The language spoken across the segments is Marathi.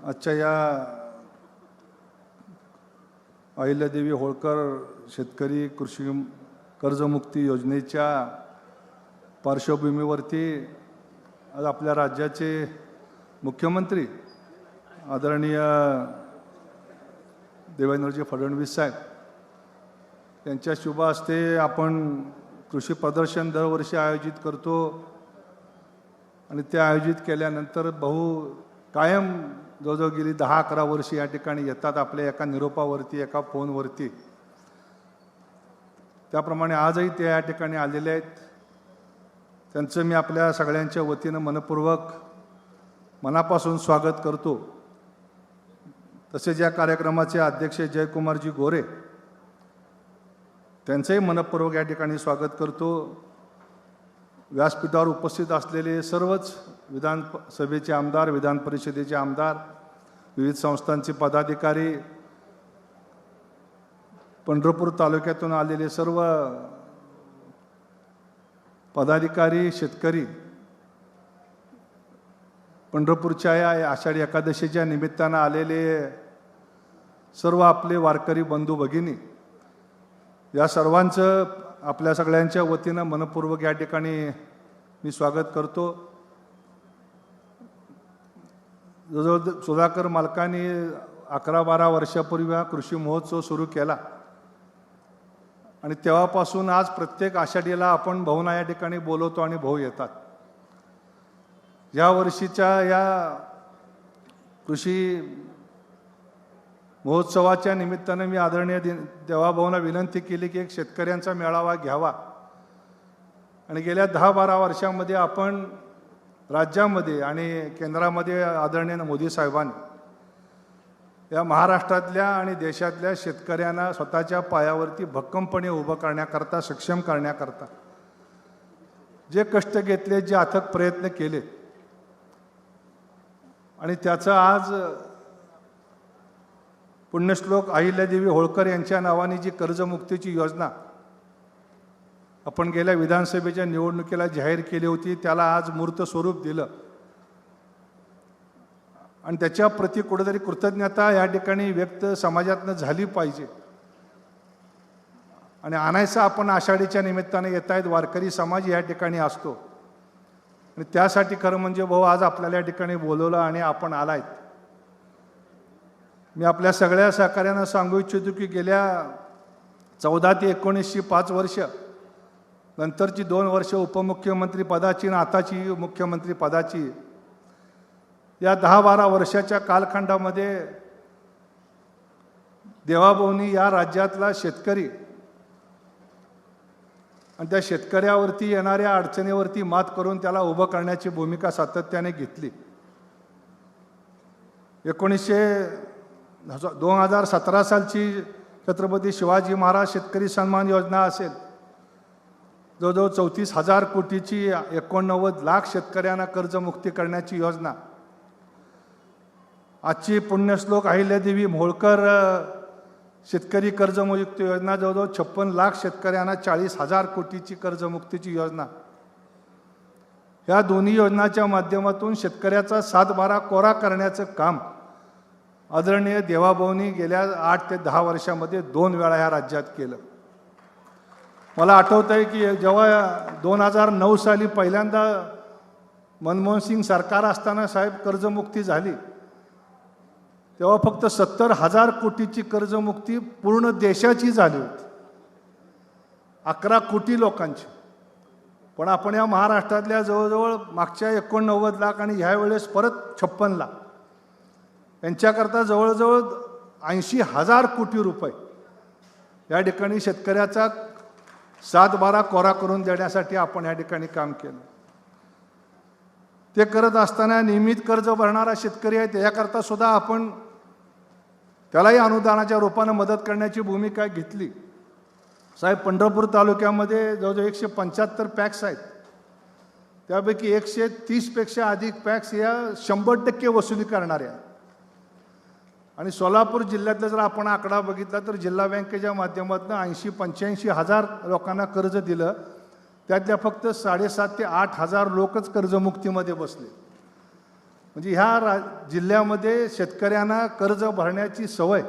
आजच्या या अहिल्यादेवी होळकर शेतकरी कृषी कर्जमुक्ती योजनेच्या पार्श्वभूमीवरती आज आपल्या राज्याचे मुख्यमंत्री आदरणीय देवेंद्रजी फडणवीस साहेब यांच्या शुभ हस्ते आपण कृषी प्रदर्शन दरवर्षी आयोजित करतो आणि ते आयोजित केल्यानंतर कायम जवळजवळ गेली 10-11 वर्षे या ठिकाणी येतात आपल्या एका निरोपावरती एका फोनवरती। त्याप्रमाणे आजही ते या ठिकाणी आलेले आहेत। त्यांचं मी आपल्या सगळ्यांच्या वतीनं मनपूर्वक मनापासून स्वागत करतो। तसेच या कार्यक्रमाचे अध्यक्ष जयकुमारजी गोरे त्यांचंही मनपूर्वक या ठिकाणी स्वागत करतो। व्यासपीठावर उपस्थित असलेले सर्वच विधानसभेचे आमदार, विधान परिषदेचे आमदार, विविध संस्थांचे पदाधिकारी, पंढरपूर तालुक्यातून आलेले सर्व पदाधिकारी, शेतकरी, पंढरपूरच्या या आषाढी एकादशीच्या निमित्तानं आलेले सर्व आपले वारकरी बंधू भगिनी, या सर्वांचं आपल्या सगळ्यांच्या वतीनं मनपूर्वक या ठिकाणी मी स्वागत करतो। जवळजवळ सुधाकर मालकांनी 11-12 वर्षापूर्वी हा कृषी महोत्सव सुरू केला आणि तेव्हापासून आज प्रत्येक आषाढीला आपण भाऊंना या ठिकाणी बोलवतो आणि भाऊ येतात। या वर्षीच्या या कृषी महोत्सवाच्या निमित्तानं मी आदरणीय देवाभाऊंना विनंती केली की एक शेतकऱ्यांचा मेळावा घ्यावा आणि गेल्या 10-12 वर्षांमध्ये आपण राज्यामध्ये आणि केंद्रामध्ये आदरणीय मोदी साहेबांनी या महाराष्ट्रातल्या आणि देशातल्या शेतकऱ्यांना स्वतःच्या पायावरती भक्कमपणे उभं करण्याकरता, सक्षम करण्याकरता जे कष्ट घेतले, जे अथक प्रयत्न केले आणि त्याचं आज पुण्यश्लोक अहिल्यादेवी होळकर यांच्या नावाने जी कर्जमुक्तीची योजना आपण गेल्या विधानसभेच्या निवडणुकीला जाहीर केली होती, त्याला आज मूर्त स्वरूप दिलं आणि त्याच्या प्रति कुठेतरी कृतज्ञता या ठिकाणी व्यक्त समाजातनं झाली पाहिजे आणि आणायचं आपण आषाढीच्या निमित्ताने येत आहेत, वारकरी समाज या ठिकाणी असतो आणि त्यासाठी खरं म्हणजे भाऊ आज आपल्याला या ठिकाणी बोलवलं आणि आपण आलायत। मी आपल्या सगळ्या सहकार्यांना सांगू इच्छितो की गेल्या 14 ते 19 5 वर्ष नंतरची 2 वर्ष उपमुख्यमंत्री पदाची आणि आताची मुख्यमंत्री पदाची, या 10-12 वर्षाच्या कालखंडामध्ये देवाभाऊंनी या राज्यातला शेतकरी आणि त्या शेतकऱ्यावरती येणाऱ्या अडचणीवरती मात करून त्याला उभं करण्याची भूमिका सातत्याने घेतली। 2017 सालची छत्रपती शिवाजी महाराज शेतकरी सन्मान योजना असेल, जवळजवळ 34,000 कोटीची 89 लाख शेतकऱ्यांना कर्जमुक्ती करण्याची योजना, आजची पुण्यश्लोक अहिल्यादेवी होळकर शेतकरी कर्जमुक्ती योजना, जवळजवळ 56 लाख शेतकऱ्यांना 40,000 कोटीची कर्जमुक्तीची योजना, या दोन्ही योजनांच्या माध्यमातून शेतकऱ्याचा 7-12 कोरा करण्याचं काम आदरणीय देवाभाऊंनी गेल्या 8 ते 10 वर्षामध्ये 2 वेळा ह्या राज्यात केलं। मला आठवतं आहे की जेव्हा 2009 साली पहिल्यांदा मनमोहन सिंग सरकार असताना साहेब कर्जमुक्ती झाली, तेव्हा फक्त 70,000 कोटीची कर्जमुक्ती पूर्ण देशाची झाली होती, 11 कोटी लोकांची। पण आपण या महाराष्ट्रातल्या जवळजवळ मागच्या 89 लाख आणि ह्यावेळेस परत 56 लाख यांच्याकरता जवळजवळ 80,000 कोटी रुपये या ठिकाणी शेतकऱ्याचा 7-12 कोरा करून देण्यासाठी आपण या ठिकाणी काम केलं। ते करत असताना नियमित कर्ज भरणारा शेतकरी आहे त्याच्याकरता सुद्धा आपण त्यालाही अनुदानाच्या रूपानं मदत करण्याची भूमिका घेतली। साहेब पंढरपूर तालुक्यामध्ये जवळजवळ 175 पॅक्स आहेत, त्यापैकी 130 पेक्षा अधिक पॅक्स या 100% वसुली करणाऱ्या आणि सोलापूर जिल्ह्यातला जर आपण आकडा बघितला तर जिल्हा बँकेच्या माध्यमातून 80-85 हजार लोकांना कर्ज दिलं, त्यातल्या फक्त 7,500 ते 8,000 लोकच कर्जमुक्तीमध्ये बसले। म्हणजे ह्या जिल्ह्यामध्ये शेतकऱ्यांना कर्ज भरण्याची सवय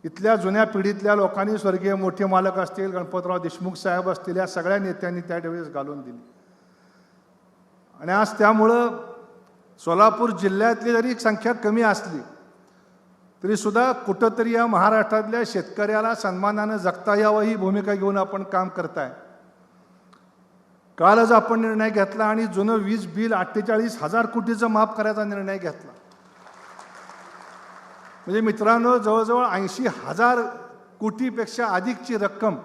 इथल्या जुन्या पिढीतल्या लोकांनी, स्वर्गीय मोठे मालक असतील, गणपतराव देशमुख साहेब असतील, या सगळ्या नेत्यांनी त्यावेळेस घालून दिली. आणि आज त्यामुळं सोलापूर जिल्ह्यातली जरी संख्या कमी असली तरी सुद्धा कुठंतरी या महाराष्ट्रातल्या शेतकऱ्याला सन्मानानं जगता यावं ही भूमिका घेऊन आपण काम करताय. कालच आपण निर्णय घेतला आणि जुनं वीज बिल 48,000 कोटीचं माफ करायचा निर्णय घेतला. म्हणजे मित्रांनो, जवळजवळ 80,000 कोटीपेक्षा अधिकची रक्कम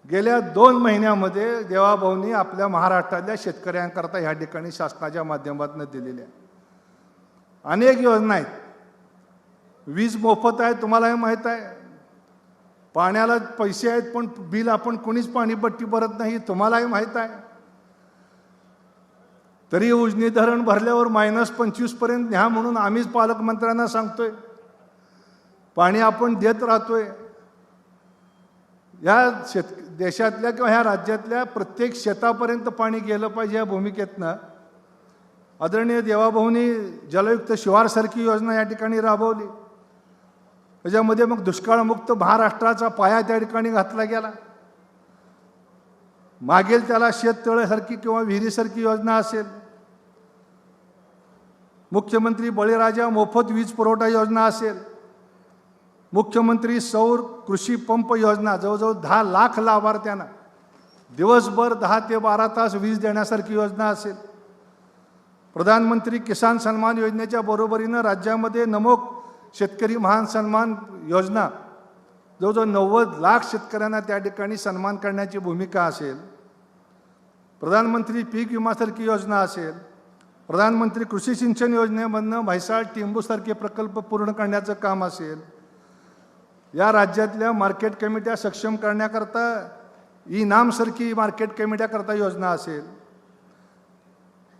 गेल्या 2 महिन्यामध्ये देवाभाऊंनी आपल्या महाराष्ट्रातल्या शेतकऱ्यांकरता ह्या ठिकाणी शासनाच्या माध्यमातून दिलेल्या अनेक योजना आहेत. वीज मोफत आहे, तुम्हालाही माहीत आहे. पाण्याला पैसे आहेत पण बिल आपण कोणीच पाणीपट्टी भरत नाही, तुम्हालाही माहीत आहे. तरी उजनी धरण भरल्यावर -25 पर्यंत न्या म्हणून आम्हीच पालकमंत्र्यांना सांगतोय. पाणी आपण देत राहतोय. या देशातल्या किंवा ह्या राज्यातल्या प्रत्येक शेतापर्यंत पाणी गेलं पाहिजे या भूमिकेतनं आदरणीय देवाभाऊंनी जलयुक्त शिवारसारखी योजना या ठिकाणी राबवली. त्याच्यामध्ये मग दुष्काळमुक्त महाराष्ट्राचा पाया त्या ठिकाणी घातला गेला. मागेल त्याला शेततळ्यासारखी किंवा विहिरीसारखी योजना असेल. मुख्यमंत्री बळीराजा मोफत वीज पुरवठा योजना असेल. मुख्यमंत्री सौर कृषी पंप योजना जवळजवळ 10 लाख लाभार्थ्यांना दिवसभर 10 ते 12 तास वीज देण्यासारखी योजना असेल. प्रधानमंत्री किसान सन्मान योजनेच्या बरोबरीनं राज्यामध्ये नमो शेतकरी महान सन्मान योजना जवळजवळ 90 लाख शेतकऱ्यांना त्या ठिकाणी सन्मान करण्याची भूमिका असेल. प्रधानमंत्री पीक विमासारखी योजना असेल. प्रधानमंत्री कृषी सिंचन योजनेमधनं म्हैसाळ टिंबूसारखे प्रकल्प पूर्ण करण्याचं काम असेल. या राज्यातल्या मार्केट कमिट्या सक्षम करण्याकरता इनामसारखी मार्केट कमिट्याकरता योजना असेल.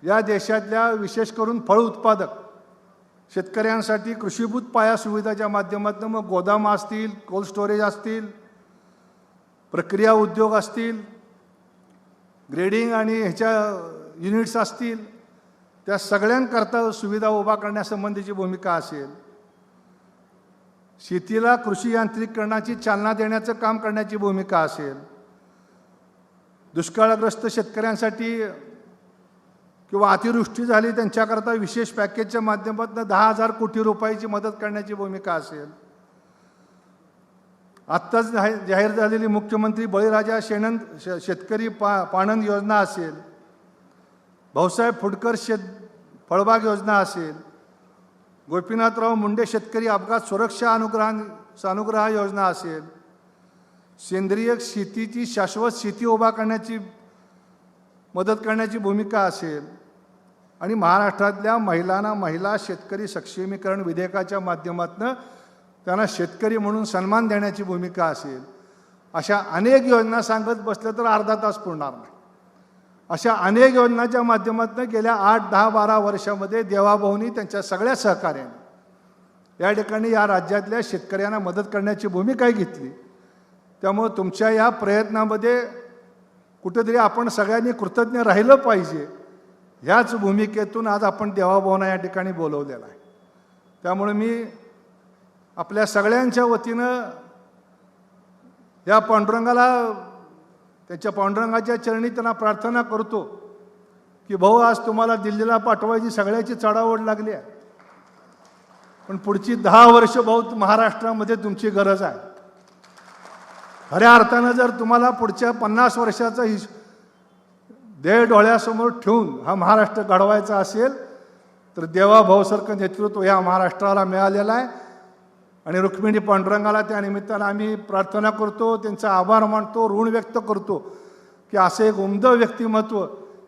या देशातल्या विशेष करून फळ उत्पादक शेतकऱ्यांसाठी कृषीभूत पाया सुविधाच्या माध्यमातून मग गोदाम असतील, कोल्ड स्टोरेज असतील, प्रक्रिया उद्योग असतील, ग्रेडिंग आणि ह्याच्या युनिट्स असतील, त्या सगळ्यांकरता सुविधा उभा करण्यासंबंधीची भूमिका असेल. शेतीला कृषी यांत्रिकीकरणाची चालना देण्याचं काम करण्याची भूमिका असेल. दुष्काळग्रस्त शेतकऱ्यांसाठी किंवा अतिवृष्टी झाली त्यांच्याकरता विशेष पॅकेजच्या माध्यमातून 10,000 कोटी रुपयाची मदत करण्याची भूमिका असेल. आत्ताच जाहीर झालेली मुख्यमंत्री बळीराजा शेतकरी पाणंद योजना असेल. भाऊसाहेब फुडकर फळबाग योजना असेल. गोपीनाथराव मुंडे शेतकरी अपघात सुरक्षा अनुग्रह योजना असेल. सेंद्रिय शेतीची शाश्वत शेती उभा करण्याची मदत करण्याची भूमिका असेल. आणि महाराष्ट्रातल्या महिलांना महिला शेतकरी सक्षमीकरण विधेयकाच्या माध्यमातून त्यांना शेतकरी म्हणून सन्मान देण्याची भूमिका असेल. अशा अनेक योजना सांगत बसलं तर अर्धा तास पुरणार नाही. अशा अनेक योजनांच्या माध्यमातून गेल्या 8, 10, 12 वर्षामध्ये देवाभाऊंनी त्यांच्या सगळ्या सहकार्याने या ठिकाणी या राज्यातल्या शेतकऱ्यांना मदत करण्याची भूमिका घेतली. त्यामुळे तुमच्या या प्रयत्नामध्ये कुठेतरी आपण सगळ्यांनी कृतज्ञ राहिलं पाहिजे. ह्याच भूमिकेतून आज आपण देवाभाऊंना या ठिकाणी बोलवलेलं आहे. त्यामुळे मी आपल्या सगळ्यांच्या वतीनं या पांडुरंगाला, त्याच्या पांडुरंगाच्या चरणी त्यांना प्रार्थना करतो की भाऊ, आज तुम्हाला दिल्लीला पाठवायची सगळ्याची चढाओढ लागली आहे, पण पुढची 10 वर्ष भाऊ महाराष्ट्रामध्ये तुमची गरज आहे. खऱ्या अर्थानं जर तुम्हाला पुढच्या 50 वर्षाचा ध्येय डोळ्यासमोर ठेवून हा महाराष्ट्र घडवायचा असेल तर देवाभाऊसारखं नेतृत्व या महाराष्ट्राला मिळालेलं आहे. आणि रुक्मिणी पांडुरंगाला त्या निमित्तानं आम्ही प्रार्थना करतो, त्यांचा आभार मानतो, ऋण व्यक्त करतो की असं एक उमदं व्यक्तिमत्व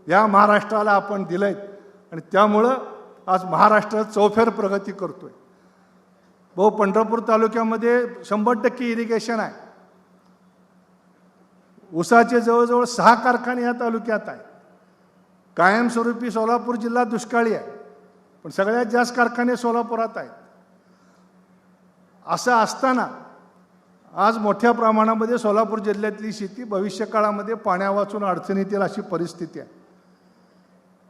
या महाराष्ट्राला आपण दिलं आहे. आणि त्यामुळं आज महाराष्ट्र चौफेर प्रगती करतोय. भाऊ, पंढरपूर तालुक्यामध्ये 100% इरिगेशन आहे. ऊसाचे जवळजवळ 6 कारखाने या तालुक्यात आहेत. कायमस्वरूपी सोलापूर जिल्हा दुष्काळी आहे, पण सगळ्यात जास्त कारखाने सोलापुरात आहेत. असं असताना आज मोठ्या प्रमाणामध्ये सोलापूर जिल्ह्यातली शेती भविष्यकाळामध्ये पाण्या वाचून अडचणीत येईल अशी परिस्थिती आहे.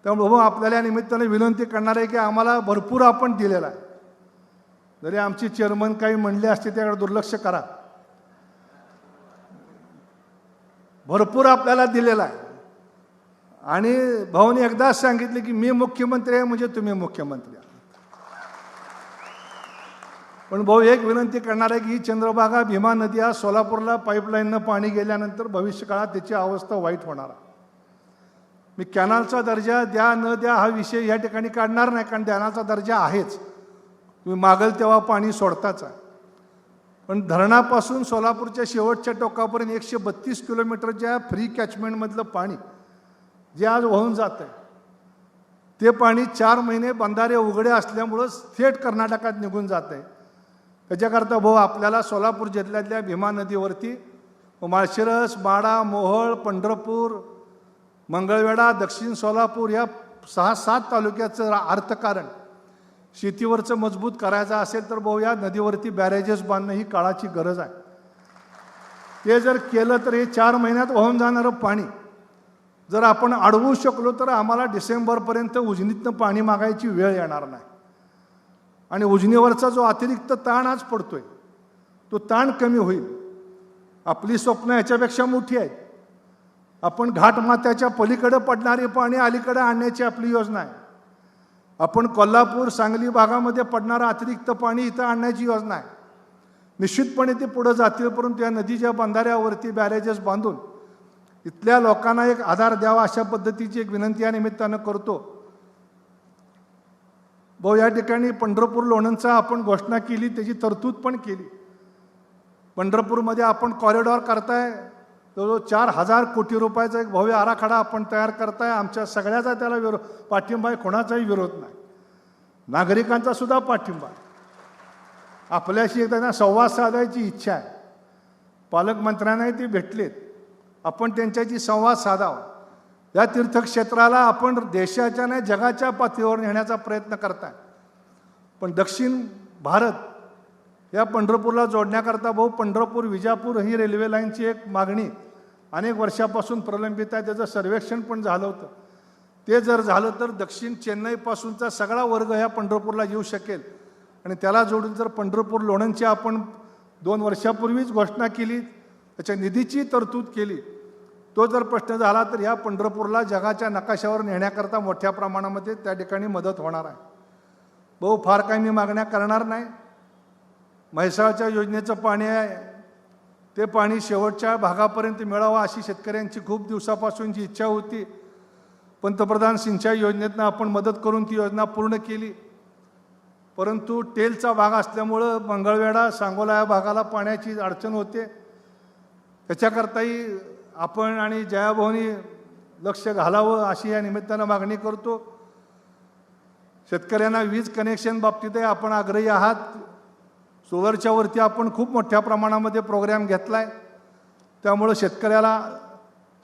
त्यामुळे भाऊ आपल्याला या निमित्ताने विनंती करणार आहे की आम्हाला भरपूर आपण दिलेला आहे. जरी आमची चेअरमन काही म्हणले असते त्याकडे दुर्लक्ष करा. भरपूर आपल्याला दिलेला आहे आणि भाऊने एकदाच सांगितले की मी मुख्यमंत्री आहे म्हणजे तुम्ही मुख्यमंत्री आहात. पण भाऊ एक विनंती करणार आहे की ही चंद्रभागा भीमा नदी आज सोलापूरला पाईपलाईननं पाणी गेल्यानंतर भविष्य काळात त्याची अवस्था वाईट होणार आहे. मी कॅनलचा दर्जा द्या न द्या हा विषय या ठिकाणी काढणार नाही, कारण कॅनलचा दर्जा आहेच, तुम्ही मागल तेव्हा पाणी सोडताच आहे. पण धरणापासून सोलापूरच्या शेवटच्या टोकापर्यंत 132 किलोमीटरच्या फ्री कॅचमेंटमधलं पाणी जे आज वाहून जात आहे ते पाणी 4 महिने बंधारे उघडे असल्यामुळं थेट कर्नाटकात निघून जात आहे. त्याच्याकरता भाऊ आपल्याला सोलापूर जिल्ह्यातल्या भीमा नदीवरती माळशिरस, माढा, मोहोळ, पंढरपूर, मंगळवेढा, दक्षिण सोलापूर या 6-7 तालुक्याचं अर्थकारण शेतीवरचं मजबूत करायचं असेल तर भाऊ या नदीवरती बॅरेजेस बांधणं ही काळाची गरज आहे. ते जर केलं तर हे 4 महिन्यात वाहून जाणारं पाणी जर आपण अडवू शकलो तर आम्हाला डिसेंबरपर्यंत उजनीतनं पाणी मागायची वेळ येणार नाही. आणि उजनीवरचा जो अतिरिक्त ताण आज पडतोय तो ताण कमी होईल. आपली स्वप्न याच्यापेक्षा मोठी आहेत. आपण घाटमाथ्याच्या पलीकडे पडणारे पाणी अलीकडे आणण्याची आपली योजना आहे. आपण कोल्हापूर, सांगली भागामध्ये पडणारं अतिरिक्त पाणी इथं आणण्याची योजना आहे. निश्चितपणे ते पुढे जातील, परंतु या नदीच्या बंधाऱ्यावरती बॅरेजेस बांधून इथल्या लोकांना एक आधार द्यावा अशा पद्धतीची एक विनंती या निमित्तानं करतो. भाऊ या ठिकाणी पंढरपूर लोणंदचा आपण घोषणा केली, त्याची तरतूद पण केली. पंढरपूरमध्ये आपण कॉरिडॉर करताय, जवळजवळ 4,000 कोटी रुपयाचा एक भव्य आराखडा आपण तयार करताय. आमच्या सगळ्याचा त्याला पाठिंबा आहे, कोणाचाही विरोध नाही, नागरिकांचा सुद्धा पाठिंबा आहे. आपल्याशी त्यांना संवाद साधायची इच्छा आहे. पालकमंत्र्यांनाही ते भेटलेत, आपण त्यांच्याशी संवाद साधावा. या तीर्थक्षेत्राला आपण देशाच्या नाही जगाच्या पातळीवर नेण्याचा प्रयत्न करताय. पण दक्षिण भारत या पंढरपूरला जोडण्याकरता भाऊ पंढरपूर विजापूर ही रेल्वे लाईनची एक मागणी अनेक वर्षापासून प्रलंबित आहे. त्याचं सर्वेक्षण पण झालं होतं. ते जर झालं तर दक्षिण चेन्नईपासूनचा सगळा वर्ग ह्या पंढरपूरला येऊ शकेल. आणि त्याला जोडून जर पंढरपूर लोणंदची आपण 2 वर्षापूर्वीच घोषणा केली, त्याच्या निधीची तरतूद केली, तो जर प्रश्न झाला तर ह्या पंढरपूरला जगाच्या नकाशावर नेण्याकरता मोठ्या प्रमाणामध्ये त्या ठिकाणी मदत होणार आहे. भाऊ फार काही मी मागण्या करणार नाही. म्हैसाळच्या योजनेचं पाणी आहे, ते पाणी शेवटच्या भागापर्यंत मिळावं अशी शेतकऱ्यांची खूप दिवसापासूनची इच्छा होती. पंतप्रधान सिंचाई योजनेतनं आपण मदत करून ती योजना पूर्ण केली. परंतु टेलचा भाग असल्यामुळं मंगळवेढा, सांगोला या भागाला पाण्याची अडचण होते. त्याच्याकरताही आपण आणि जयाभाऊनी लक्ष घालावं अशी या निमित्तानं मागणी करतो. शेतकऱ्यांना वीज कनेक्शन बाबतीतही आपण आग्रही आहात. सोलरच्या वरती आपण खूप मोठ्या प्रमाणामध्ये प्रोग्राम घेतला आहे. त्यामुळं शेतकऱ्याला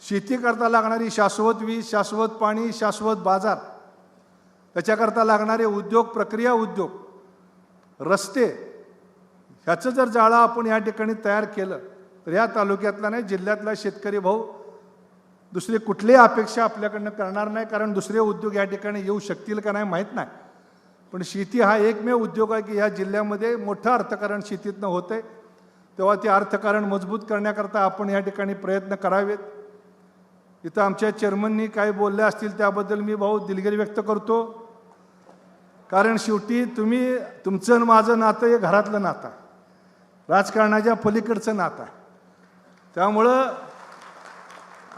शेती करता लागणारी शाश्वत वीज, शाश्वत पाणी, शाश्वत बाजार, त्याच्याकरता लागणारे उद्योग, प्रक्रिया उद्योग, रस्ते, ह्याचं जर जाळं आपण या ठिकाणी तयार केलं तर या तालुक्यातला नाही जिल्ह्यातला शेतकरी भाऊ दुसरी कुठलीही अपेक्षा आपल्याकडनं करणार नाही. कारण दुसरे उद्योग या ठिकाणी येऊ शकतील का नाही माहीत नाही, पण शेती हा एकमेव उद्योग आहे की या जिल्ह्यामध्ये मोठं अर्थकारण शेतीतनं होतं आहे. तेव्हा ते अर्थकारण मजबूत करण्याकरता आपण या ठिकाणी प्रयत्न करावेत. इथं आमच्या चेअरमननी काय बोलले असतील त्याबद्दल मी भाऊ दिलगिरी व्यक्त करतो. कारण शेवटी तुमचं आणि माझं नातं हे घरातलं नातं आहे, राजकारणाच्या पलीकडचं नातं आहे. त्यामुळं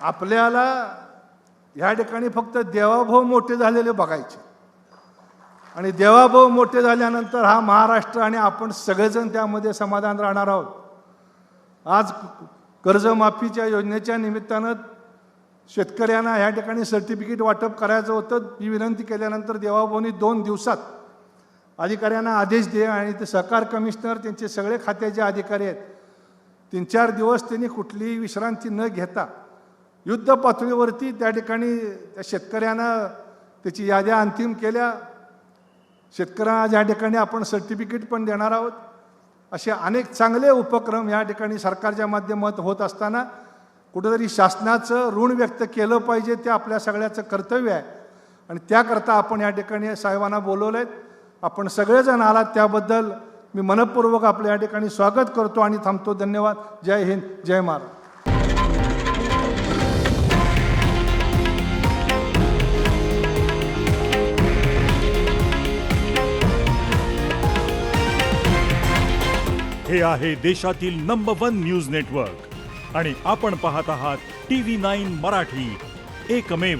आपल्याला ह्या ठिकाणी फक्त देवाभाऊ मोठे झालेले बघायचे आणि देवाभाऊ मोठे झाल्यानंतर हा महाराष्ट्र आणि आपण सगळेजण त्यामध्ये समाधान राहणार आहोत. आज कर्जमाफीच्या योजनेच्या निमित्तानं शेतकऱ्यांना ह्या ठिकाणी सर्टिफिकेट वाटप करायचं होतं. ही विनंती केल्यानंतर देवाभाऊनी 2 दिवसात अधिकाऱ्यांना आदेश दिले आणि ते सहकार कमिशनर, त्यांचे सगळे खात्याचे अधिकारी आहेत, 3-4 दिवस त्यांनी कुठलीही विश्रांती न घेता युद्ध पातळीवरती त्या ठिकाणी त्या शेतकऱ्यांना त्याची याद्या अंतिम केल्या. शेतकऱ्यांना ज्या ठिकाणी आपण सर्टिफिकेट पण देणार आहोत, असे अनेक चांगले उपक्रम या ठिकाणी सरकारच्या माध्यमातून होत असताना कुठेतरी शासनाचं ऋण व्यक्त केलं पाहिजे, ते आपल्या सगळ्याचं कर्तव्य आहे. आणि त्याकरता आपण या ठिकाणी साहेबांना बोलवलं आहे. आपण सगळेजण आलात त्याबद्दल मी मनपूर्वक आपल्या या ठिकाणी स्वागत करतो आणि थांबतो. धन्यवाद. जय हिंद, जय महाराष्ट्र. हे आहे देशातील नंबर 1 न्यूज नेटवर्क आणि आपण पाहत आहात TV9 मराठी, एकमेव.